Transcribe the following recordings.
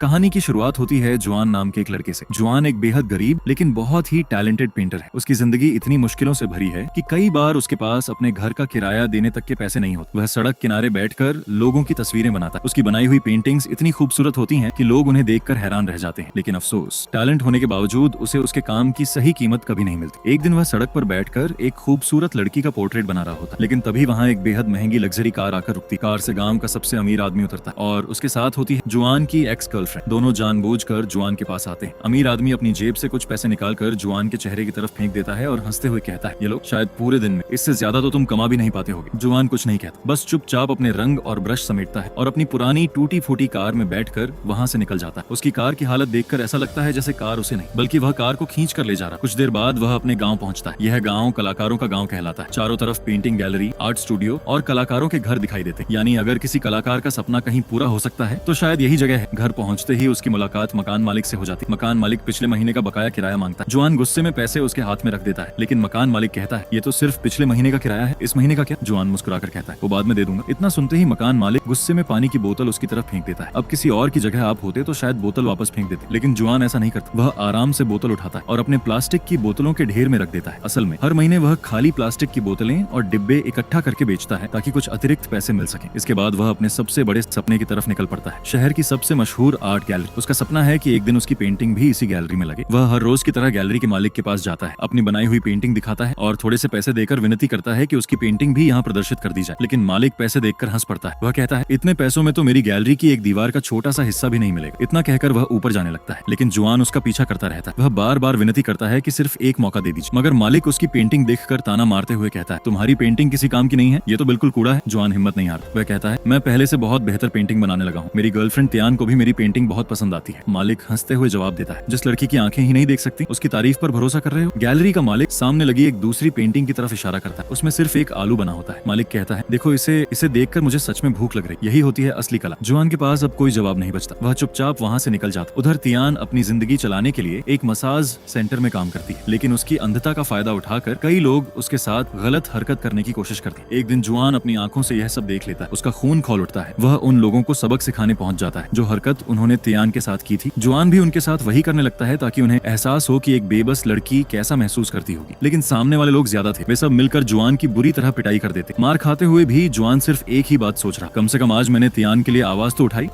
कहानी की शुरुआत होती है जुआन नाम के एक लड़के से। जुआन एक बेहद गरीब लेकिन बहुत ही टैलेंटेड पेंटर है। उसकी जिंदगी इतनी मुश्किलों से भरी है कि कई बार उसके पास अपने घर का किराया देने तक के पैसे नहीं होते। वह सड़क किनारे बैठकर लोगों की तस्वीरें बनाता है। उसकी बनाई हुई पेंटिंग्स इतनी खूबसूरत होती हैं कि लोग उन्हें देखकर हैरान रह जाते हैं। लेकिन अफसोस, टैलेंट होने के बावजूद उसे उसके काम की सही कीमत कभी नहीं मिलती। एक दिन वह सड़क पर बैठकर एक खूबसूरत लड़की का पोर्ट्रेट बना रहा होता, लेकिन तभी वहाँ एक बेहद महंगी लग्जरी कार आकर रुकती। कार से गांव का सबसे अमीर आदमी उतरता है और उसके साथ होती है जुआन की एक्स गर्लफ्रेंड। दोनों जानबूझकर जुआन के पास आते हैं। अमीर आदमी अपनी जेब से कुछ पैसे निकालकर जुआन के चेहरे की तरफ फेंक देता है और हंसते हुए कहता है, ये लो, शायद पूरे दिन में इससे ज्यादा तो तुम कमा भी नहीं पाते होगे। जुआन कुछ नहीं कहता, बस चुपचाप अपने रंग और ब्रश समेटता है और अपनी पुरानी टूटी फूटी कार में बैठकर वहां से निकल जाता है। उसकी कार की हालत देखकर ऐसा लगता है जैसे कार उसे नहीं बल्कि वह कार को खींच कर ले जा रहा। कुछ देर बाद वह अपने गाँव पहुंचता है। यह गाँव कलाकारों का गाँव कहलाता है। चारों तरफ पेंटिंग गैलरी, आर्ट स्टूडियो और कलाकारों के घर दिखाई देते। यानी अगर किसी कलाकार का सपना कहीं पूरा हो सकता है तो शायद यही जगह है। घर पहुंचते ही उसकी मुलाकात मकान मालिक से हो जाती। मकान मालिक पिछले महीने का बकाया किराया मांगता है। जुआन गुस्से में पैसे उसके हाथ में रख देता है, लेकिन मकान मालिक कहता है, ये तो सिर्फ पिछले महीने का किराया है, इस महीने का क्या? जुआन मुस्कुराकर कहता है, वो बाद में दे दूंगा। इतना सुनते ही मकान मालिक गुस्से में पानी की बोतल उसकी तरफ फेंक देता है। अब किसी और की जगह आप होते तो शायद बोतल वापस फेंक देते, लेकिन जुआन ऐसा नहीं करता। वह आराम से बोतल उठाता है और अपने प्लास्टिक की बोतलों के ढेर में रख देता है। असल में हर महीने वह खाली प्लास्टिक की बोतलें और डिब्बे इकट्ठा करके बेचता है ताकि कुछ अतिरिक्त पैसे मिल सके। इसके बाद वह अपने सबसे बड़े सपने की तरफ निकल पड़ता है, शहर की सबसे मशहूर आर्ट गैलरी। उसका सपना है कि एक दिन उसकी पेंटिंग भी इसी गैलरी में लगे। वह हर रोज की तरह गैलरी के मालिक के पास जाता है, अपनी बनाई हुई पेंटिंग दिखाता है और थोड़े से पैसे देकर विनती करता है कि उसकी पेंटिंग भी यहाँ प्रदर्शित कर दी जाए। लेकिन मालिक पैसे देखकर हंस पड़ता है। वह कहता है, इतने पैसों में तो मेरी गैलरी की एक दीवार का छोटा सा हिस्सा भी नहीं मिलेगा। इतना कहकर वह ऊपर जाने लगता है, लेकिन जुआन उसका पीछा करता रहता है। वह बार बार विनती करता है कि सिर्फ एक मौका दे दीजिए, मगर मालिक उसकी पेंटिंग देखकर ताना मारते हुए कहता है, तुम्हारी पेंटिंग किसी काम की नहीं है, ये तो बिल्कुल कूड़ा है। जुआन हिम्मत नहीं हारता। वह कहता है, मैं पहले से बहुत बेहतर पेंटिंग बनाने लगा हूँ। मेरी गर्लफ्रेंड त्यान को भी मेरी पेंटिंग बहुत पसंद आती है। मालिक हंसते हुए जवाब देता है, जिस लड़की की आंखें ही नहीं देख सकती उसकी तारीफ पर भरोसा कर रहे हो? गैलरी का मालिक सामने लगी एक दूसरी पेंटिंग की तरफ इशारा करता है। उसमें सिर्फ एक आलू बना होता है। मालिक कहता है, देखो, इसे देखकर मुझे सच में भूख लग रही। यही होती है असली कला। जुआन के पास अब कोई जवाब नहीं बचता। वह चुपचाप वहाँ से निकल जाता। उधर त्यान अपनी जिंदगी चलाने के लिए एक मसाज सेंटर में काम करती है, लेकिन उसकी अंधता का फायदा उठाकर कई लोग उसके साथ गलत हरकत करने की कोशिश करते हैं। एक दिन जुआन अपनी आंखों से यह सब देख लेता है। उसका खून खौल उठता है। वह उन लोगों को सबक सिखाने पहुंच जाता है जो हरकत उन्होंने त्यान के साथ की थी। जुआन भी उनके साथ वही करने लगता है ताकि उन्हें एहसास हो कि एक बेबस लड़की कैसा महसूस करती होगी। लेकिन सामने वाले लोग ज्यादा थे। वे सब मिलकर जुआन की बुरी तरह पिटाई कर देते। मार खाते हुए भी जुआन सिर्फ एक ही बात सोच रहा, कम से कम आज मैंने त्यान के लिए आवाज तो उठाई।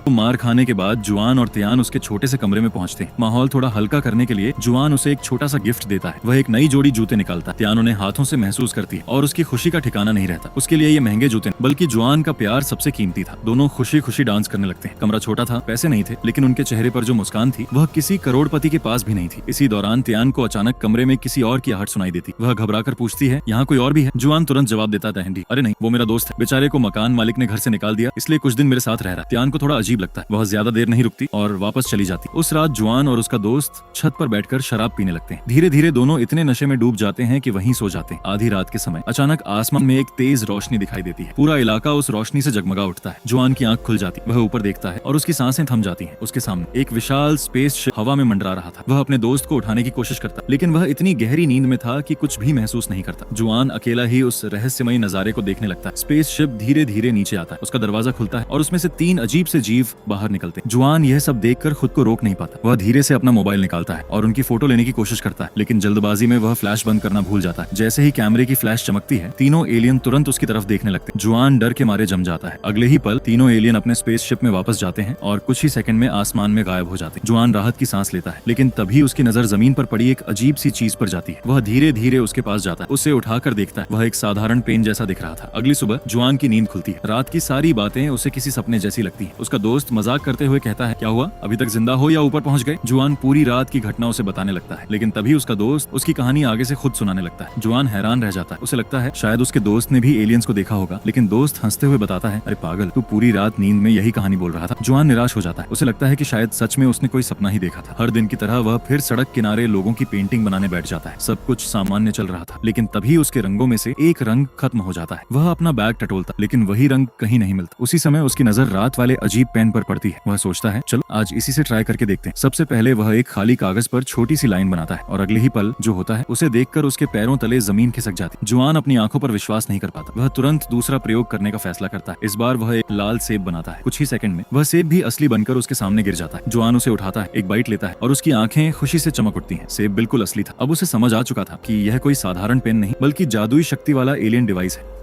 मार खाने के बाद जुआन और त्यान उसके छोटे से कमरे में पहुंचते हैं। माहौल थोड़ा हल्का करने के लिए जुआन उसे एक छोटा सा गिफ्ट देता है। वह एक नई जोड़ी जूते निकालता है। त्यान उन्हें हाथों से महसूस करती है और उसकी खुशी का ठिकाना नहीं रहता। उसके लिए ये महंगे जूते बल्कि जुआन का प्यार सबसे कीमती था। दोनों खुशी खुशी डांस करने लगते हैं। कमरा छोटा था, पैसे नहीं थे, लेकिन उनके चेहरे पर जो मुस्कान थी वह किसी करोड़पति के पास भी नहीं थी। इसी दौरान त्यान को अचानक कमरे में किसी और की आहट सुनाई देती। वह घबराकर पूछती है, यहाँ कोई और भी है? जुआन तुरंत जवाब देता है, अरे नहीं, वो मेरा दोस्त है। बेचारे को मकान मालिक ने घर से निकाल दिया, इसलिए कुछ दिन मेरे साथ रह रहा। त्यान को थोड़ा अजीब लगता है। वह ज्यादा देर नहीं रुकती और वापस चली जाती। उस रात जुआन और उसका दोस्त छत पर बैठकर शराब पीने लगते हैं। धीरे धीरे दोनों इतने नशे में डूब जाते हैं कि वहीं सो जाते हैं। आधी रात के समय अचानक आसमान में एक तेज रोशनी दिखाई देती है। पूरा इलाका उस रोशनी से जगमगा उठता है। जुआन की आंख खुल जाती, वह ऊपर देखता है और उसकी सांसें थम जाती हैं। उसके सामने एक विशाल स्पेस शिप हवा में मंडरा रहा था। वह अपने दोस्त को उठाने की कोशिश करता, लेकिन वह इतनी गहरी नींद में था कि कुछ भी महसूस नहीं करता। जुआन अकेला ही उस रहस्यमयी नजारे को देखने लगता है। स्पेस शिप धीरे धीरे नीचे आता है। उसका दरवाजा खुलता है और उसमें से 3 अजीब से जीव बाहर निकलते हैं। जुआन यह सब देखकर खुद को रोक नहीं पाता। वह धीरे से अपना मोबाइल निकालता है और उनकी फोटो लेने की कोशिश करता है, लेकिन जल्दबाजी में वह फ्लैश बंद करना भूल जाता है। जैसे ही कैमरे की फ्लैश चमकती है, तीनों एलियन तुरंत उसकी तरफ देखने लगते हैं। जुआन डर के मारे जम जाता है। अगले ही पल तीनों एलियन अपने स्पेसशिप में वापस जाते हैं और कुछ ही सेकंड में आसमान में गायब हो जाते हैं। जुआन राहत की सांस लेता है, लेकिन तभी उसकी नजर जमीन पर पड़ी एक अजीब सी चीज पर जाती है। वह धीरे धीरे उसके पास जाता है, उसे उठाकर देखता है। वह एक साधारण पेन जैसा दिख रहा था। अगली सुबह जुआन की नींद खुलती है। रात की सारी बातें उसे किसी सपने जैसी लगती है। उसका दोस्त मजाक करते हुए कहता है, क्या हुआ, अभी तक जिंदा हो या ऊपर पहुंच गए? जुआन पूरी रात की घटना उसे बताने लगता है, लेकिन तभी उसका दोस्त उसकी कहानी आगे से खुद सुनाने लगता है। जुआन हैरान रह जाता है। उसे लगता है शायद उसके दोस्त ने भी एलियंस को देखा होगा, लेकिन दोस्त हंसते हुए बताता है, अरे पागल, तू पूरी रात नींद में यही कहानी बोल रहा था। जुआन निराश हो जाता है। उसे लगता है कि शायद सच में उसने कोई सपना ही देखा था। हर दिन की तरह वह फिर सड़क किनारे लोगों की पेंटिंग बनाने बैठ जाता है। सब कुछ सामान्य चल रहा था, लेकिन तभी उसके रंगों में से एक रंग खत्म हो जाता है। वह अपना बैग टटोलता, लेकिन वही रंग कहीं नहीं मिलता। उसी समय उसकी नजर रात वाले अजीब पेन पेन पर पड़ती है। वह सोचता है चलो आज इसी से ट्राई करके देखते हैं। सबसे पहले वह एक खाली कागज पर छोटी सी लाइन बनाता है और अगले ही पल जो होता है उसे देखकर उसके पैरों तले जमीन खिसक जाती है। जुआन अपनी आंखों पर विश्वास नहीं कर पाता। वह तुरंत दूसरा प्रयोग करने का फैसला करता है। इस बार वह एक लाल सेब बनाता है। कुछ ही सेकंड में वह सेब भी असली बनकर उसके सामने गिर जाता है। जुआन उसे उठाता है, एक बाइट लेता है और उसकी आंखें खुशी से चमक उठती हैं। सेब बिल्कुल असली था। अब उसे समझ आ चुका था कि यह कोई साधारण पेन नहीं बल्कि जादुई शक्ति वाला एलियन डिवाइस है।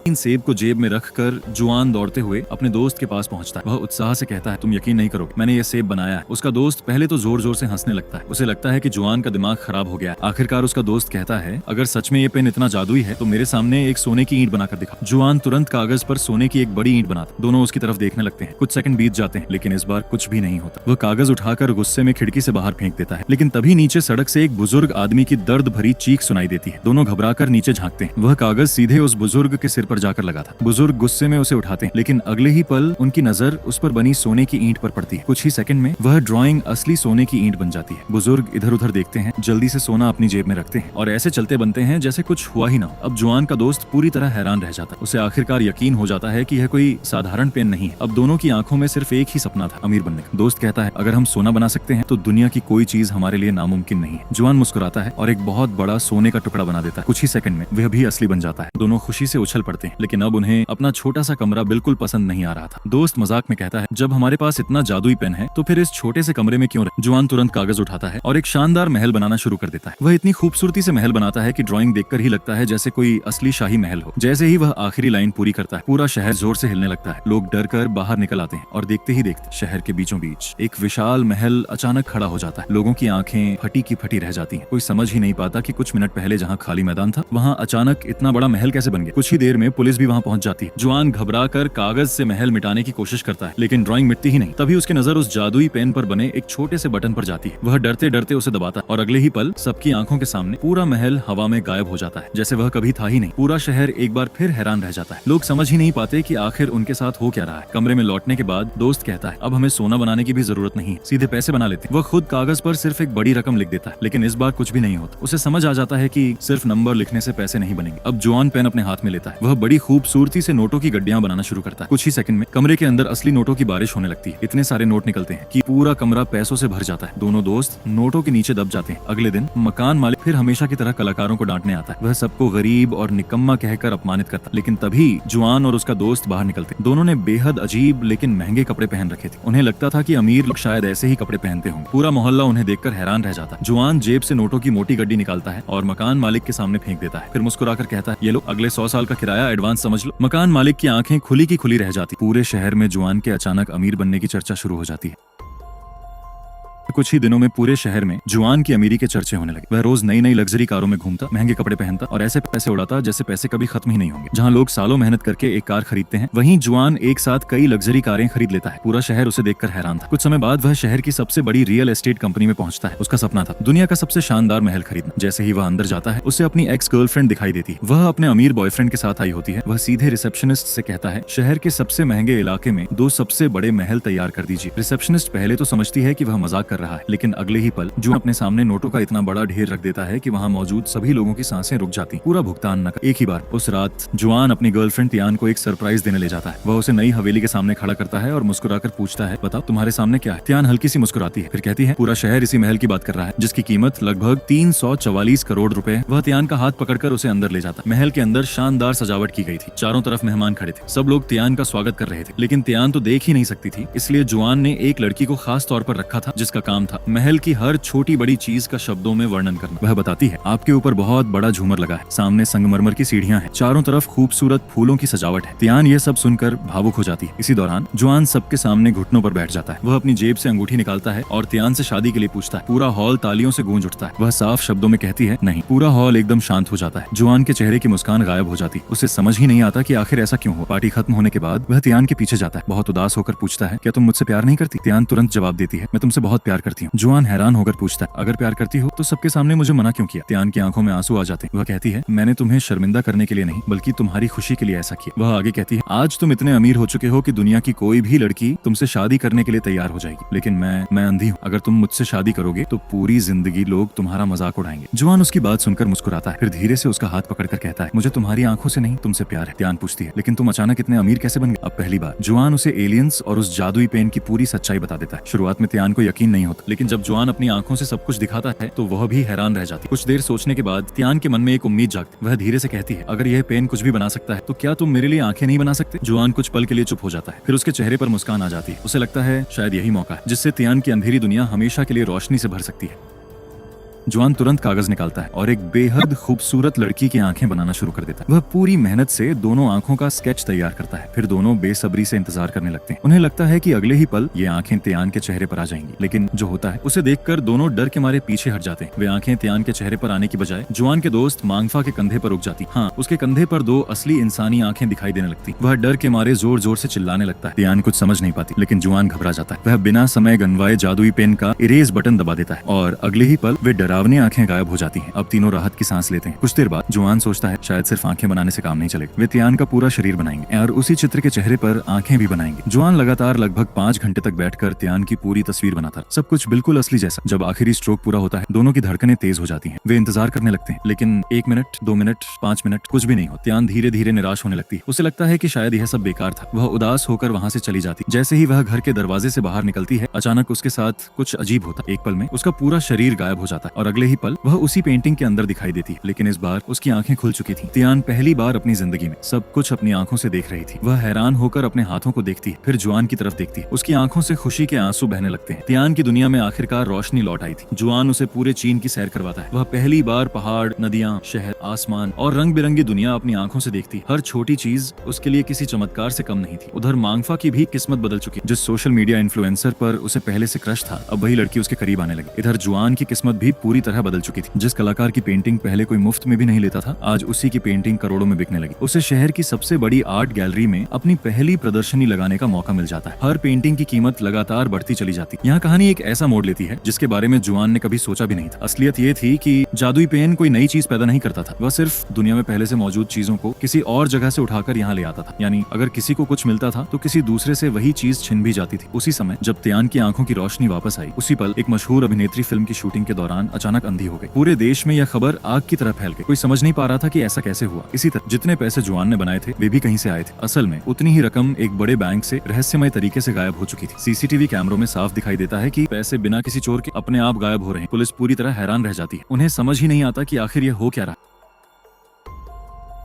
इन सेब को जेब में रखकर जुआन दौड़ते हुए अपने दोस्त के पास पहुंचता है। वह उत्साह से कहता है तुम यकीन नहीं करोगे, मैंने ये सेब बनाया है। उसका दोस्त पहले तो जोर जोर से हंसने लगता है। उसे लगता है कि जुआन का दिमाग खराब हो गया है। आखिरकार उसका दोस्त कहता है अगर सच में ये पेन इतना जादुई है तो मेरे सामने एक सोने की ईंट बनाकर दिखा। जुआन तुरंत कागज पर सोने की एक बड़ी ईंट बनाता। दोनों उसकी तरफ देखने लगते हैं। कुछ सेकंड बीत जाते हैं लेकिन इस बार कुछ भी नहीं होता। वह कागज उठाकर गुस्से में खिड़की से बाहर फेंक देता है। लेकिन तभी नीचे सड़क से एक बुजुर्ग आदमी की दर्द भरी चीख सुनाई देती है। दोनों घबराकर नीचे झांकते हैं। वह कागज सीधे उस बुजुर्ग के सिर पर जाकर लगा था। बुजुर्ग गुस्से में उसे उठाते हैं लेकिन अगले ही पल उनकी नजर उस पर बनी सोने की ईंट पर पड़ती है। कुछ ही सेकंड में वह ड्राइंग असली सोने की ईंट बन जाती है। बुजुर्ग इधर उधर देखते हैं, जल्दी से सोना अपनी जेब में रखते हैं और ऐसे चलते बनते हैं जैसे कुछ हुआ ही ना। अब जुआन का दोस्त पूरी तरह हैरान रह जाता है। उसे आखिरकार यकीन हो जाता है कि यह कोई साधारण पेन नहीं है। अब दोनों की आंखों में सिर्फ एक ही सपना था, अमीर बनने का। दोस्त कहता है अगर हम सोना बना सकते हैं तो दुनिया की कोई चीज हमारे लिए नामुमकिन नहीं है। जुआन मुस्कुराता है और एक बहुत बड़ा सोने का टुकड़ा बना देता है। कुछ ही सेकंड में वह भी असली बन जाता है। दोनों खुशी से उछल पड़ते हैं लेकिन अब उन्हें अपना छोटा सा कमरा बिल्कुल पसंद नहीं आ रहा था। दोस्त मजाक में कहता है जब हमारे पास इतना जादुई पेन है तो फिर इस छोटे से कमरे में क्यों रहे। जुआन तुरंत कागज उठाता है और एक शानदार महल बनाना शुरू कर देता है। वह इतनी खूबसूरती से महल बनाता है कि ड्राइंग देखकर ही लगता है जैसे कोई असली शाही महल हो। जैसे ही वह आखिरी लाइन पूरी करता है पूरा शहर जोर से हिलने लगता है। लोग डर कर बाहर निकल आते हैं और देखते ही देखते शहर के बीचों बीच एक विशाल महल अचानक खड़ा हो जाता है। लोगों की आंखें फटी की फटी रह जाती हैं। कोई समझ ही नहीं पाता कि कुछ मिनट पहले जहाँ खाली मैदान था वहाँ अचानक इतना बड़ा महल कैसे बन गया। कुछ ही देर में पुलिस भी वहाँ पहुंच जाती है। जुआन घबरा कर कागज से महल मिटाने की कोशिश करता है लेकिन ड्राइंग मिटती ही नहीं। तभी उसकी नजर उस जादुई पेन पर बने एक छोटे से बटन पर जाती है। वह डरते डरते उसे दबाता है और अगले ही पल सबकी आंखों के सामने पूरा महल हवा में गायब हो जाता है जैसे वह कभी था ही नहीं। पूरा शहर एक बार फिर हैरान रह जाता है। लोग समझ ही नहीं पाते कि आखिर उनके साथ हो क्या रहा है। कमरे में लौटने के बाद दोस्त कहता है अब हमें सोना बनाने की भी जरूरत नहीं है, सीधे पैसे बना लेते हैं। वह खुद कागज पर सिर्फ एक बड़ी रकम लिख देता है लेकिन इस बार कुछ भी नहीं होता। उसे समझ आ जाता है कि सिर्फ नंबर लिखने से पैसे नहीं बनेंगे। अब जुआन पेन अपने हाथ में लेता है। वह बड़ी खूबसूरती से नोटों की गड्डियां बनाना शुरू करता है। कुछ ही सेकंड में कमरे के अंदर असली नोटों की बारिश होने लगती है। इतने सारे नोट निकलते हैं कि पूरा कमरा पैसों से भर जाता है। दोनों दोस्त नोटों के नीचे दब जाते हैं। अगले दिन मकान मालिक फिर हमेशा की तरह कलाकारों को डांटने आता है। वह सबको गरीब और निकम्मा कहकर अपमानित करता है। लेकिन तभी जुआन और उसका दोस्त बाहर निकलते। दोनों ने बेहद अजीब लेकिन महंगे कपड़े पहन रखे थे। उन्हें लगता था कि अमीर लोग शायद ऐसे ही कपड़े पहनते होंगे। पूरा मोहल्ला उन्हें देखकर हैरान रह जाता है। जुआन जेब से नोटों की मोटी गड्डी निकालता है और मकान मालिक के सामने फेंक देता है। फिर मुस्कुराकर कहता है ये लो अगले 100 साल का किराया एडवांस समझ लो। मकान मालिक की आंखें खुली की खुली रह जाती। पूरे शहर में जुआन के अचानक अमीर बनने की चर्चा शुरू हो जाती है। कुछ ही दिनों में पूरे शहर में जुआन की अमीरी के चर्चे होने लगे। वह रोज नई नई लग्जरी कारों में घूमता, महंगे कपड़े पहनता और ऐसे पैसे उड़ाता जैसे पैसे कभी खत्म ही नहीं होंगे। जहां लोग सालों मेहनत करके एक कार खरीदते हैं वहीं जुआन एक साथ कई लग्जरी कारें खरीद लेता है। पूरा शहर उसे देखकर हैरान था। कुछ समय बाद वह शहर की सबसे बड़ी रियल एस्टेट कंपनी में पहुंचता है। उसका सपना था दुनिया का सबसे शानदार महल खरीदना। जैसे ही वह अंदर जाता है उसे अपनी एक्स गर्लफ्रेंड दिखाई देती है। वह अपने अमीर बॉयफ्रेंड के साथ आई होती है। वह सीधे रिसेप्शनिस्ट से कहता है शहर के सबसे महंगे इलाके में 2 सबसे बड़े महल तैयार कर दीजिए। रिसेप्शनिस्ट पहले तो समझती है कि वह मजाक कर रहा है लेकिन अगले ही पल जो अपने सामने नोटों का इतना बड़ा ढेर रख देता है कि वहाँ मौजूद सभी लोगों की सांसें रुक जाती। पूरा भुगतान न कर एक ही बार। उस रात जुआन अपनी गर्लफ्रेंड तियान को एक सरप्राइज देने ले जाता है। वह उसे नई हवेली के सामने खड़ा करता है और मुस्कुराकर पूछता है बताओ तुम्हारे सामने क्या है। तियान हल्की सी मुस्कुराती है, फिर कहती है पूरा शहर इसी महल की बात कर रहा है जिसकी कीमत लगभग 344 करोड़ रुपए। वह तियान का हाथ पकड़कर उसे अंदर ले जाता। महल के अंदर शानदार सजावट की गई थी। चारों तरफ मेहमान खड़े थे। सब लोग तियान का स्वागत कर रहे थे लेकिन तियान तो देख ही नहीं सकती थी। इसलिए जुआन ने एक लड़की को खास तौर पर रखा था जिसका काम था महल की हर छोटी बड़ी चीज का शब्दों में वर्णन करना। वह बताती है आपके ऊपर बहुत बड़ा झूमर लगा है, सामने संगमरमर की सीढ़ियां हैं, चारों तरफ खूबसूरत फूलों की सजावट है। तियान ये सब सुनकर भावुक हो जाती है। इसी दौरान जुआन सबके सामने घुटनों पर बैठ जाता है। वह अपनी जेब से अंगूठी निकालता है और तियान से शादी के लिए पूछता है। पूरा हॉल तालियों से गूंज उठता है। वह साफ शब्दों में कहती है नहीं। पूरा हॉल एकदम शांत हो जाता है। जुआन के चेहरे की मुस्कान गायब हो जाती। उसे समझ ही नहीं आता कि आखिर ऐसा क्यों हो। पार्टी खत्म होने के बाद वह तियान के पीछे जाता है। बहुत उदास होकर पूछता है क्या तुम मुझसे प्यार नहीं करती। तियान तुरंत जवाब देती है मैं तुमसे बहुत प्यार प्यार करती हूँ। जुआन हैरान होकर पूछता है, अगर प्यार करती हो तो सबके सामने मुझे मना क्यों किया? त्यान की आंखों में आंसू आ जाते हैं। वह कहती है, मैंने तुम्हें शर्मिंदा करने के लिए नहीं बल्कि तुम्हारी खुशी के लिए ऐसा किया। वह आगे कहती है, आज तुम इतने अमीर हो चुके हो कि दुनिया की कोई भी लड़की तुमसे शादी करने के लिए तैयार हो जाएगी, लेकिन मैं अंधी हूँ। अगर तुम मुझसे शादी करोगे तो पूरी जिंदगी लोग तुम्हारा मजाक उड़ाएंगे। जुआन उसकी बात सुनकर मुस्कुराता है, फिर धीरे से उसका हाथ पकड़कर कहता है, मुझे तुम्हारी आंखों से नहीं तुमसे प्यार है। त्यान पूछती है, लेकिन तुम अचानक इतने अमीर कैसे बन गए? अब पहली बार जुआन उसे एलियंस और उस जादुई पेन की पूरी सच्चाई बता देता है। शुरुआत में त्यान को यकीन नहीं होता, लेकिन जब जुआन अपनी आंखों से सब कुछ दिखाता है तो वह भी हैरान रह जाती है। कुछ देर सोचने के बाद त्यान के मन में एक उम्मीद जागती। वह धीरे से कहती है, अगर यह पेन कुछ भी बना सकता है तो क्या तुम मेरे लिए आंखें नहीं बना सकते? जुआन कुछ पल के लिए चुप हो जाता है, फिर उसके चेहरे पर मुस्कान आ जाती है। उसे लगता है शायद यही मौका है जिससे त्यान की अंधेरी दुनिया हमेशा के लिए रोशनी से भर सकती है। जुआन तुरंत कागज निकालता है और एक बेहद खूबसूरत लड़की की आंखें बनाना शुरू कर देता है। वह पूरी मेहनत से दोनों आंखों का स्केच तैयार करता है, फिर दोनों बेसब्री से इंतजार करने लगते हैं। उन्हें लगता है कि अगले ही पल ये आंखें त्यान के चेहरे पर आ जाएंगी, लेकिन जो होता है उसे देखकर दोनों डर के मारे पीछे हट जाते हैं। वे आंखें त्यान के चेहरे पर आने की बजाय जुआन के दोस्त मांगफा के कंधे पर रुक जाती। हाँ, उसके कंधे पर दो असली इंसानी आंखें दिखाई देने लगती। वह डर के मारे जोर जोर से चिल्लाने लगता है। त्यान कुछ समझ नहीं पाती, लेकिन जुआन घबरा जाता है। वह बिना समय गंवाए जादुई पेन का इरेज बटन दबा देता है और अगले ही पल वे डरावनी आंखें गायब जाती हैं। अब तीनों राहत की सांस लेते हैं। कुछ देर बाद जुआन सोचता है शायद सिर्फ आंखें बनाने से काम नहीं चलेगा, वे त्यान का पूरा शरीर बनाएंगे और उसी चित्र के चेहरे पर आंखें भी बनाएंगे। जुआन लगातार लगभग 5 घंटे तक बैठकर त्यान की पूरी तस्वीर बनाता है, सब कुछ बिल्कुल असली जैसा। जब आखिरी स्ट्रोक पूरा होता है, दोनों की धड़कनें तेज हो जाती हैं। वे इंतजार करने लगते हैं, लेकिन 1 मिनट, 2 मिनट, 5 मिनट कुछ भी नहीं हो। त्यान धीरे धीरे निराश होने लगती है। उसे लगता है कि शायद यह सब बेकार था। वह उदास होकर वहां से चली जाती। जैसे ही वह घर के दरवाजे से बाहर निकलती है, अचानक उसके साथ कुछ अजीब होता। एक पल में उसका पूरा शरीर गायब हो जाता है और अगले ही पल वह उसी पेंटिंग के अंदर दिखाई देती है, लेकिन इस बार उसकी आंखें खुल चुकी थी। त्यान पहली बार अपनी जिंदगी में सब कुछ अपनी आंखों से देख रही थी। वह हैरान होकर अपने हाथों को देखती है, फिर जुआन की तरफ देखती है। उसकी आंखों से खुशी के आंसू बहने लगते हैं। त्यान की दुनिया में आखिरकार रोशनी लौट आई थी। जुआन उसे पूरे चीन की सैर करवाता है। वह पहली बार पहाड़, नदियां, शहर, आसमान और रंग बिरंगी दुनिया अपनी आंखों से देखती। हर छोटी चीज उसके लिए किसी चमत्कार से कम नहीं थी। उधर मांगफा की भी किस्मत बदल चुकी। जिस सोशल मीडिया इन्फ्लुएंसर पर उसे पहले से क्रश था, अब वही लड़की उसके करीब आने लगी। इधर जुआन की किस्मत भी पूरी तरह बदल चुकी थी। जिस कलाकार की पेंटिंग पहले कोई मुफ्त में भी नहीं लेता था, आज उसी की पेंटिंग करोड़ों में बिकने लगी। उसे शहर की सबसे बड़ी आर्ट गैलरी में अपनी पहली प्रदर्शनी लगाने का मौका मिल जाता है। हर पेंटिंग की कीमत लगातार बढ़ती चली जाती। यहाँ कहानी एक ऐसा मोड़ लेती है जिसके बारे में जुआन ने कभी सोचा भी नहीं था। असलियत ये थी कि जादुई पेन कोई नई चीज पैदा नहीं करता था, वह सिर्फ दुनिया में पहले से मौजूद चीजों को किसी और जगह से उठाकर यहाँ ले आता था। यानी अगर किसी को कुछ मिलता था तो किसी दूसरे से वही चीज छिन भी जाती थी। उसी समय जब त्यान की आंखों की रोशनी वापस आई, उसी पल एक मशहूर अभिनेत्री फिल्म की शूटिंग के दौरान अचानक अंधी हो गई। पूरे देश में यह खबर आग की तरह फैल गई। कोई समझ नहीं पा रहा था कि ऐसा कैसे हुआ। इसी तरह जितने पैसे जुआन ने बनाए थे वे भी कहीं से आए थे। असल में उतनी ही रकम एक बड़े बैंक से रहस्यमय तरीके से गायब हो चुकी थी। सीसीटीवी कैमरों में साफ दिखाई देता है कि पैसे बिना किसी चोर के अपने आप गायब हो रहे हैं। पुलिस पूरी तरह हैरान रह जाती है। उन्हें समझ ही नहीं आता कि आखिर यह हो क्या रहा।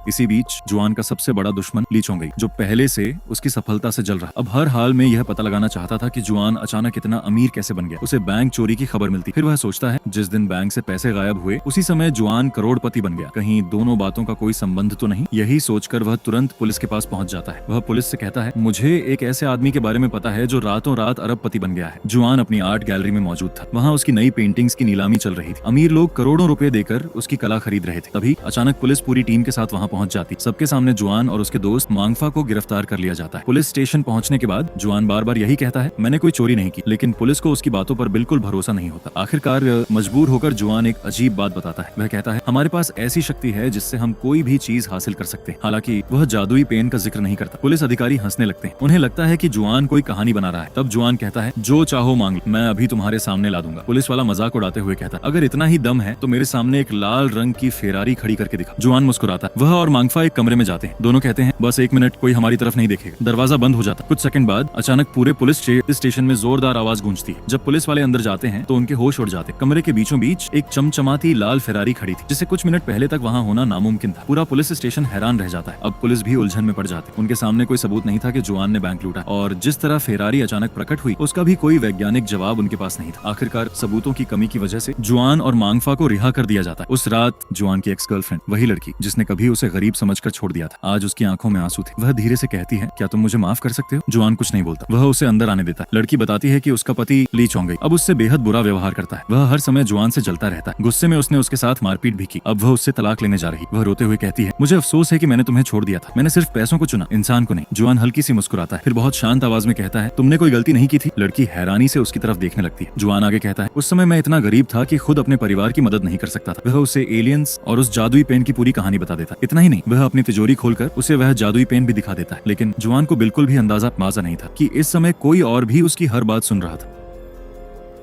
इसी बीच जुआन का सबसे बड़ा दुश्मन ली चोंग गई, जो पहले से उसकी सफलता से जल रहा। अब हर हाल में यह पता लगाना चाहता था कि जुआन अचानक इतना अमीर कैसे बन गया। उसे बैंक चोरी की खबर मिलती, फिर वह सोचता है जिस दिन बैंक से पैसे गायब हुए उसी समय जुआन करोड़पति बन गया। कहीं दोनों बातों का कोई संबंध तो नहीं। यही सोचकर वह तुरंत पुलिस के पास पहुंच जाता है। वह पुलिस से कहता है, मुझे एक ऐसे आदमी के बारे में पता है जो रातों रात अरबपति बन गया है। जुआन अपनी आर्ट गैलरी में मौजूद था। वहाँ उसकी नई पेंटिंग्स की नीलामी चल रही थी। अमीर लोग करोड़ों रुपए देकर उसकी कला खरीद रहे थे। तभी अचानक पुलिस पूरी टीम के साथ वहाँ पहुंच जाती। सबके सामने जुआन और उसके दोस्त मांगफा को गिरफ्तार कर लिया जाता है। पुलिस स्टेशन पहुंचने के बाद जुआन बार बार यही कहता है, मैंने कोई चोरी नहीं की, लेकिन पुलिस को उसकी बातों पर बिल्कुल भरोसा नहीं होता। आखिरकार मजबूर होकर जुआन एक अजीब बात बताता है। वह कहता है, हमारे पास ऐसी शक्ति है जिससे हम कोई भी चीज हासिल कर सकते हैं। हालांकि वह जादुई पेन का जिक्र नहीं करता। पुलिस अधिकारी हंसने लगते हैं। उन्हें लगता है कि जुआन कोई कहानी बना रहा है। तब जुआन कहता है, जो चाहो मांग लो, मैं अभी तुम्हारे सामने ला दूंगा। पुलिस वाला मजाक उड़ाते हुए कहता है, अगर इतना ही दम है तो मेरे सामने एक लाल रंग की फेरारी खड़ी करके दिखा। जुआन मुस्कुराता है। वह और मांगफा एक कमरे में जाते हैं। दोनों कहते हैं, बस 1 मिनट, कोई हमारी तरफ नहीं देखेगा। दरवाजा बंद हो जाता। कुछ सेकंड बाद अचानक पूरे पुलिस स्टेशन में जोरदार आवाज गूंजती है। जब पुलिस वाले अंदर जाते हैं तो उनके होश उड़ जाते। कमरे के बीचों बीच एक चमचमाती लाल फेरारी खड़ी थी, जिसे कुछ मिनट पहले तक वहां होना नामुमकिन था। पूरा पुलिस स्टेशन हैरान रह जाता है। अब पुलिस भी उलझन में पड़ जाती। उनके सामने कोई सबूत नहीं था कि जुआन ने बैंक लूटा, और जिस तरह फेरारी अचानक प्रकट हुई उसका भी कोई वैज्ञानिक जवाब उनके पास नहीं था। आखिरकार सबूतों की कमी की वजह से जुआन और मांगफा को रिहा कर दिया जाता है। उस रात जुआन की एक्स गर्लफ्रेंड, वही लड़की जिसने कभी उसे गरीब समझकर छोड़ दिया था। आज उसकी आंखों में आंसू थे। वह धीरे से कहती है, क्या तुम मुझे माफ कर सकते हो? जुआन कुछ नहीं बोलता। वह उसे अंदर आने देता है। लड़की बताती है कि उसका पति ली चोंगई अब उससे बेहद बुरा व्यवहार करता है। वह हर समय जुआन से जलता रहता है। गुस्से में उसने उसके साथ मारपीट भी की। अब वह उससे तलाक लेने जा रही। वह रोते हुए कहती है, मुझे अफसोस है कि मैंने तुम्हें छोड़ दिया था। मैंने सिर्फ पैसों को चुना, इंसान को नहीं। जुआन हल्की सी मुस्कुराता है, फिर बहुत शांत आवाज में कहता है, तुमने कोई गलती नहीं की थी। लड़की हैरानी से उसकी तरफ देखने लगती है। जुआन आगे कहता है, उस समय मैं इतना गरीब था कि खुद अपने परिवार की मदद नहीं कर सकता था। वह उसे एलियंस और उस जादुई पेन की पूरी कहानी बता देता। इतना ही नहीं, वह अपनी तिजोरी खोलकर उसे वह जादुई पेन भी दिखा देता है। लेकिन जुआन को बिल्कुल भी अंदाजा माजा नहीं था कि इस समय कोई और भी उसकी हर बात सुन रहा था।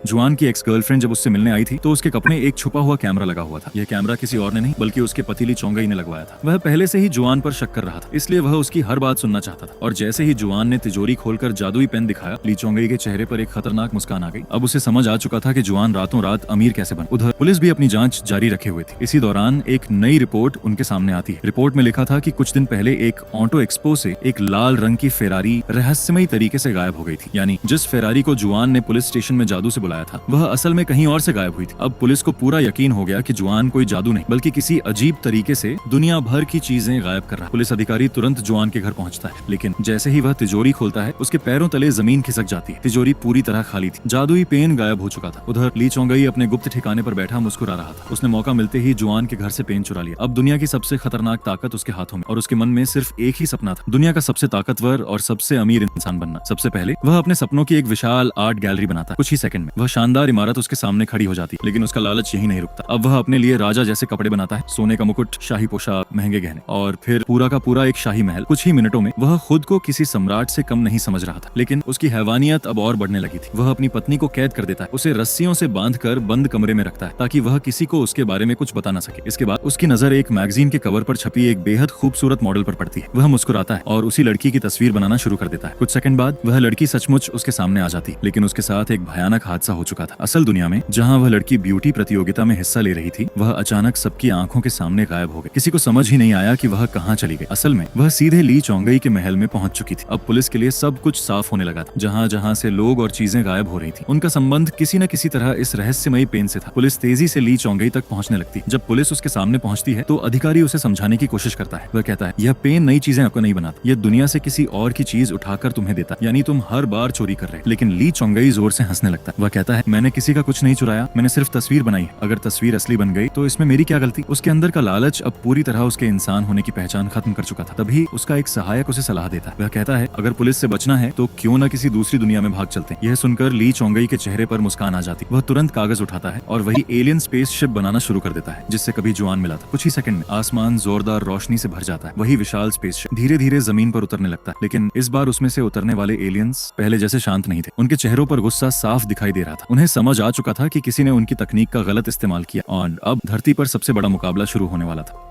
जुआन की एक्स गर्लफ्रेंड जब उससे मिलने आई थी तो उसके कपड़े एक छुपा हुआ कैमरा लगा हुआ था। यह कैमरा किसी और ने नहीं बल्कि उसके पति ली चोंगई ने लगवाया था। वह पहले से ही जुआन पर शक कर रहा था, इसलिए वह उसकी हर बात सुनना चाहता था। और जैसे ही जुआन ने तिजोरी खोलकर जादुई पेन दिखाया, ली चोंगई के चेहरे पर एक खतरनाक मुस्कान आ गई। अब उसे समझ आ चुका था कि जुआन रातों रात अमीर कैसे बना। उधर पुलिस भी अपनी जांच जारी रखे हुए थी। इसी दौरान एक नई रिपोर्ट उनके सामने आती है। रिपोर्ट में लिखा था कि कुछ दिन पहले एक ऑटो एक्सपो से एक लाल रंग की फेरारी रहस्यमयी तरीके से गायब हो गई थी। यानी जिस फेरारी को जुआन ने पुलिस स्टेशन में जादू से बुलाया था, वह असल में कहीं और से गायब हुई थी। अब पुलिस को पूरा यकीन हो गया कि जुआन कोई जादू नहीं बल्कि किसी अजीब तरीके से दुनिया भर की चीजें गायब कर रहा है। पुलिस अधिकारी तुरंत जुआन के घर पहुंचता है, लेकिन जैसे ही वह तिजोरी खोलता है, उसके पैरों तले जमीन खिसक जाती है। तिजोरी पूरी तरह खाली थी। जादुई पेन गायब हो चुका था। उधर ली चोंगई अपने गुप्त ठिकाने पर बैठा मुस्कुरा रहा था। उसने मौका मिलते ही जुआन के घर से पेन चुरा लिया। अब दुनिया की सबसे खतरनाक ताकत उसके हाथों में, और उसके मन में सिर्फ एक ही सपना था, दुनिया का सबसे ताकतवर और सबसे अमीर इंसान बनना। सबसे पहले वह अपने सपनों की एक विशाल आर्ट गैलरी बनाता। कुछ ही सेकंड में वह शानदार इमारत उसके सामने खड़ी हो जाती। लेकिन उसका लालच यही नहीं रुकता। अब वह अपने लिए राजा जैसे कपड़े बनाता है, सोने का मुकुट, शाही पोशाक, महंगे गहने और फिर पूरा का पूरा एक शाही महल। कुछ ही मिनटों में वह खुद को किसी सम्राट से कम नहीं समझ रहा था। लेकिन उसकी हैवानियत अब और बढ़ने लगी थी। वह अपनी पत्नी को कैद कर देता है, उसे रस्सियों से बांधकर बंद कमरे में रखता है ताकि वह किसी को उसके बारे में कुछ बता ना सके। इसके बाद उसकी नजर एक मैगजीन के कवर पर छपी एक बेहद खूबसूरत मॉडल पर पड़ती है। वह मुस्कुराता है और उसी लड़की की तस्वीर बनाना शुरू कर देता है। कुछ सेकंड बाद वह लड़की सचमुच उसके सामने आ जाती, लेकिन उसके साथ एक भयानक हादसा हो चुका था। असल दुनिया में जहाँ वह लड़की ब्यूटी प्रतियोगिता में हिस्सा ले रही थी, वह अचानक सबकी आंखों के सामने गायब हो गई। किसी को समझ ही नहीं आया कि वह कहां चली गई। असल में वह सीधे ली चोंगई के महल में पहुंच चुकी थी। अब पुलिस के लिए सब कुछ साफ होने लगा था। जहां जहां से लोग और चीजें गायब हो रही थी, उनका संबंध किसी न किसी तरह इस रहस्यमयी पेन से था। पुलिस तेजी से ली चोंगई तक पहुंचने लगती। जब पुलिस उसके सामने पहुंचती है तो अधिकारी उसे समझाने की कोशिश करता है। वह कहता है, यह पेन नई चीजें आपको नहीं बनाता, यह दुनिया से किसी और की चीज उठाकर तुम्हें देता, यानी तुम हर बार चोरी कर रहे। लेकिन ली चोंगई जोर से हंसने लगता है। वह कहता है, मैंने किसी का कुछ नहीं चुराया, मैंने सिर्फ तस्वीर बनाई है। अगर तस्वीर असली बन गई तो इसमें मेरी क्या गलती। उसके अंदर का लालच अब पूरी तरह उसके इंसान होने की पहचान खत्म कर चुका था। तभी उसका एक सहायक उसे सलाह देता है। वह कहता है, अगर पुलिस से बचना है तो क्यों न किसी दूसरी दुनिया में भाग चलते हैं। यह सुनकर ली चोंगई के चेहरे पर मुस्कान आ जाती। वह तुरंत कागज उठाता है और वही एलियन स्पेसशिप बनाना शुरू कर देता है जिससे कभी जुआन मिला था। कुछ ही सेकंड में आसमान जोरदार रोशनी से भर जाता है। वही विशाल स्पेसशिप धीरे धीरे जमीन पर उतरने लगता है। लेकिन इस बार उसमें से उतरने वाले एलियंस पहले जैसे शांत नहीं थे। उनके चेहरों पर गुस्सा साफ दिखाई दे रहा था। उन्हें समझ आ चुका था कि किसी ने उनकी तकनीक का गलत इस्तेमाल किया और अब धरती पर सबसे बड़ा मुकाबला शुरू होने वाला था।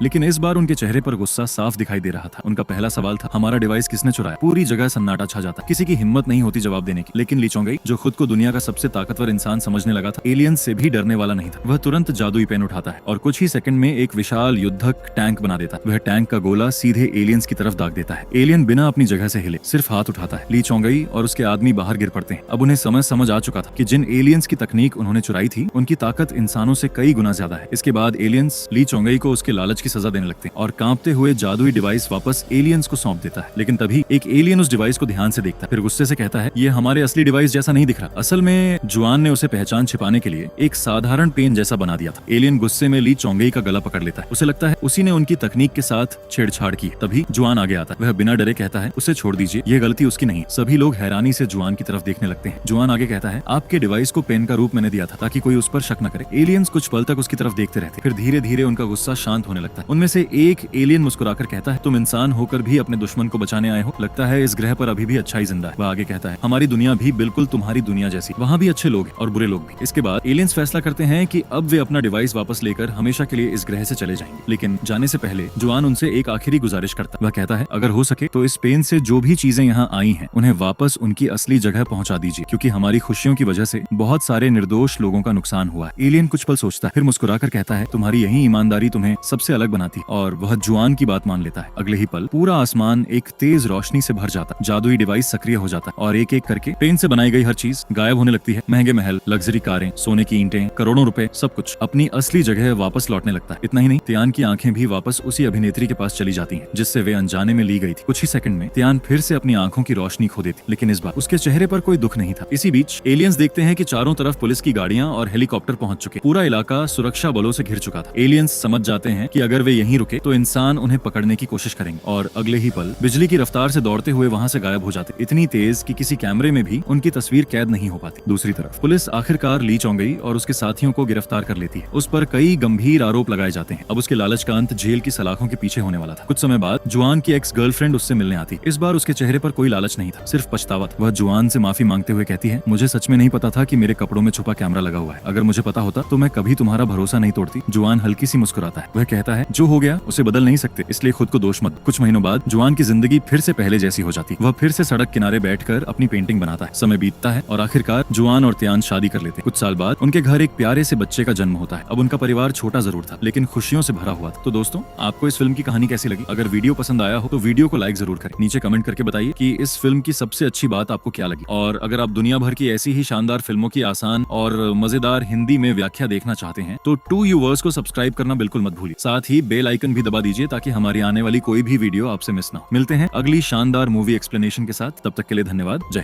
लेकिन इस बार उनके चेहरे पर गुस्सा साफ दिखाई दे रहा था। उनका पहला सवाल था, हमारा डिवाइस किसने चुराया। पूरी जगह सन्नाटा छा जाता, किसी की हिम्मत नहीं होती जवाब देने की। लेकिन ली चोंगई, जो खुद को दुनिया का सबसे ताकतवर इंसान समझने लगा था, एलियंस से भी डरने वाला नहीं था। वह तुरंत जादुई पेन उठाता है और कुछ ही सेकंड में एक विशाल युद्धक टैंक बना देता है। वह टैंक का गोला सीधे एलियंस की तरफ दाग देता है। एलियन बिना अपनी जगह से हिले सिर्फ हाथ उठाता है। ली चोंगई और उसके आदमी बाहर गिर पड़ते हैं। अब उन्हें समझ आ चुका था कि जिन एलियंस की तकनीक उन्होंने चुराई थी, उनकी ताकत इंसानों से कई गुना ज्यादा है। इसके बाद एलियंस ली चोंगई को उसके लालच की सजा देने लगते हैं और कांपते हुए जादुई डिवाइस वापस एलियंस को सौंप देता है। लेकिन तभी एक एलियन उस डिवाइस को ध्यान से देखता है, फिर गुस्से से कहता है, ये हमारे असली डिवाइस जैसा नहीं दिख रहा। असल में जुआन ने उसे पहचान छिपाने के लिए एक साधारण पेन जैसा बना दिया था। एलियन गुस्से में ली चोंगई का गला पकड़ लेता है। उसे लगता है उसी ने उनकी तकनीक के साथ छेड़छाड़ की। तभी जुआन आगे आता है। वह बिना डरे कहता है, उसे छोड़ दीजिए, ये गलती उसकी नहीं। सभी लोग हैरानी से जुआन की तरफ देखने लगते हैं। जुआन आगे कहता है, आपके डिवाइस को पेन का रूप मैंने दिया था ताकि कोई उस पर शक न करे। एलियंस कुछ पल तक उसकी तरफ देखते रहते, फिर धीरे धीरे उनका गुस्सा शांत होने लगता है। उनमें से एक एलियन मुस्कुराकर कहता है, तुम इंसान होकर भी अपने दुश्मन को बचाने आए हो। लगता है इस ग्रह पर अभी भी अच्छाई जिंदा है। वह आगे कहता है, हमारी दुनिया भी बिल्कुल तुम्हारी दुनिया जैसी, वहाँ भी अच्छे लोग हैं और बुरे लोग भी। इसके बाद एलियंस फैसला करते हैं कि अब वे अपना डिवाइस वापस लेकर हमेशा के लिए इस ग्रह से चले जाएंगे। लेकिन जाने से पहले जुआन उनसे एक आखिरी गुजारिश करता है। वह कहता है, अगर हो सके तो इस पेन से जो भी चीजें यहाँ आई हैं, उन्हें वापस उनकी असली जगह पहुंचा दीजिए, क्योंकि हमारी खुशियों की वजह से बहुत सारे निर्दोष लोगों का नुकसान हुआ है। एलियन कुछ पल सोचता है, फिर मुस्कुराकर कहता है, तुम्हारी यही ईमानदारी तुम्हें सबसे अलग अलग बनाती है और वह जुआन की बात मान लेता है। अगले ही पल पूरा आसमान एक तेज रोशनी से भर जाता है, जादुई डिवाइस सक्रिय हो जाता है और एक एक करके पेन से बनाई गई हर चीज गायब होने लगती है। महंगे महल, लग्जरी कारें, सोने की ईंटें, करोड़ों रुपए, सब कुछ अपनी असली जगह वापस लौटने लगता है। इतना ही नहीं, त्यान की आंखें भी वापस उसी अभिनेत्री के पास चली जाती हैं जिससे वे अनजाने में ली गई थी। कुछ ही सेकंड में त्यान फिर से अपनी आंखों की रोशनी खो देती, लेकिन इस बार उसके चेहरे पर कोई दुख नहीं था। इसी बीच एलियंस देखते हैं कि चारों तरफ पुलिस की गाड़ियां और हेलीकॉप्टर पहुंच चुके, पूरा इलाका सुरक्षा बलों से घिर चुका था। एलियंस समझ जाते हैं कि अगर वे यहीं रुके तो इंसान उन्हें पकड़ने की कोशिश करेंगे और अगले ही पल बिजली की रफ्तार से दौड़ते हुए वहां से गायब हो जाते, इतनी तेज कि किसी कैमरे में भी उनकी तस्वीर कैद नहीं हो पाती। दूसरी तरफ पुलिस आखिरकार ली चौंगई और उसके साथियों को गिरफ्तार कर लेती है। उस पर कई गंभीर आरोप लगाए जाते हैं। अब उसके लालच का अंत जेल की सलाखों के पीछे होने वाला था। कुछ समय बाद जुआन की एक्स गर्लफ्रेंड उससे मिलने आती। इस बार उसके चेहरे पर कोई लालच नहीं था, सिर्फ पछतावा था। वह जुआन से माफी मांगते हुए कहती है, मुझे सच में नहीं पता था कि मेरे कपड़ों में छुपा कैमरा लगा हुआ है। अगर मुझे पता होता तो मैं कभी तुम्हारा भरोसा नहीं तोड़ती। जुआन हल्की सी मुस्कुराता है। वह कहता है, जो हो गया उसे बदल नहीं सकते, इसलिए खुद को दोष मत। कुछ महीनों बाद जुआन की जिंदगी फिर से पहले जैसी हो जाती। वह फिर से सड़क किनारे बैठकर अपनी पेंटिंग बनाता है। समय बीतता है और आखिरकार जुआन और त्यान शादी कर लेते। कुछ साल बाद उनके घर एक प्यारे से बच्चे का जन्म होता है। अब उनका परिवार छोटा जरूर था लेकिन खुशियों से भरा हुआ था। तो दोस्तों, आपको इस फिल्म की कहानी कैसी लगी? अगर वीडियो पसंद आया हो तो वीडियो को लाइक जरूर करें। नीचे कमेंट करके बताइए कि इस फिल्म की सबसे अच्छी बात आपको क्या लगी। और अगर आप दुनिया भर की ऐसी ही शानदार फिल्मों की आसान और मजेदार हिंदी में व्याख्या देखना चाहते हैं तो 2U को सब्सक्राइब करना बिल्कुल मत भूलिए। साथ ही बेल आइकन भी दबा दीजिए ताकि हमारी आने वाली कोई भी वीडियो आपसे मिस ना हो। मिलते हैं अगली शानदार मूवी एक्सप्लेनेशन के साथ। तब तक के लिए धन्यवाद। जय हिंद।